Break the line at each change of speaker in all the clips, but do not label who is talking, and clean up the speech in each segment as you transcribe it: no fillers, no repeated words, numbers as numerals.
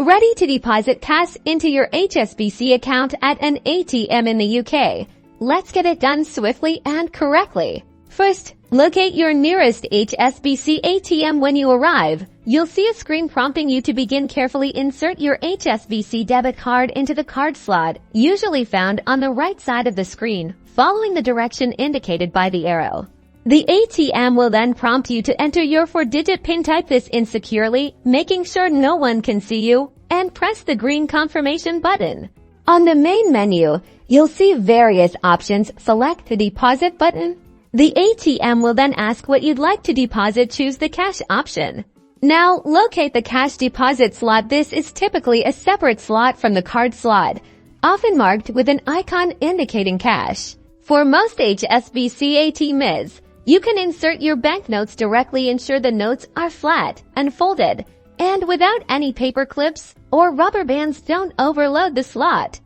Ready to deposit cash into your HSBC account at an ATM in the UK. Let's get it done swiftly and correctly. First, locate your nearest HSBC ATM when you arrive. You'll see a screen prompting you to begin. Carefully insert your HSBC debit card into the card slot, usually found on the right side of the screen, following the direction indicated by the arrow. The ATM will then prompt you to enter your 4-digit PIN. Type this in securely, making sure no one can see you, and press the green confirmation button. On the main menu, you'll see various options. Select the deposit button. The ATM will then ask what you'd like to deposit. Choose the cash option. Now, locate the cash deposit slot. This is typically a separate slot from the card slot, often marked with an icon indicating cash. For most HSBC ATMs, you can insert your banknotes directly. Ensure the notes are flat and folded, and without any paper clips or rubber bands. Don't overload the slot.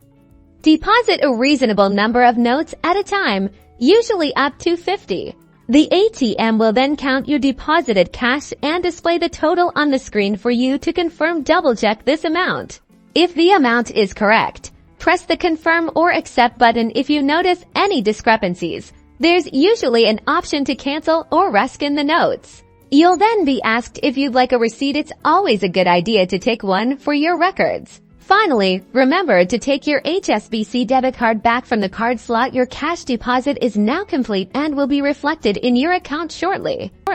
Deposit a reasonable number of notes at a time, usually up to 50. The ATM will then count your deposited cash and display the total on the screen for you to confirm. Double-check this amount. If the amount is correct, press the confirm or accept button. If you notice any discrepancies, there's usually an option to cancel or reskin the notes. You'll then be asked if you'd like a receipt. It's always a good idea to take one for your records. Finally, remember to take your HSBC debit card back from the card slot. Your cash deposit is now complete and will be reflected in your account shortly.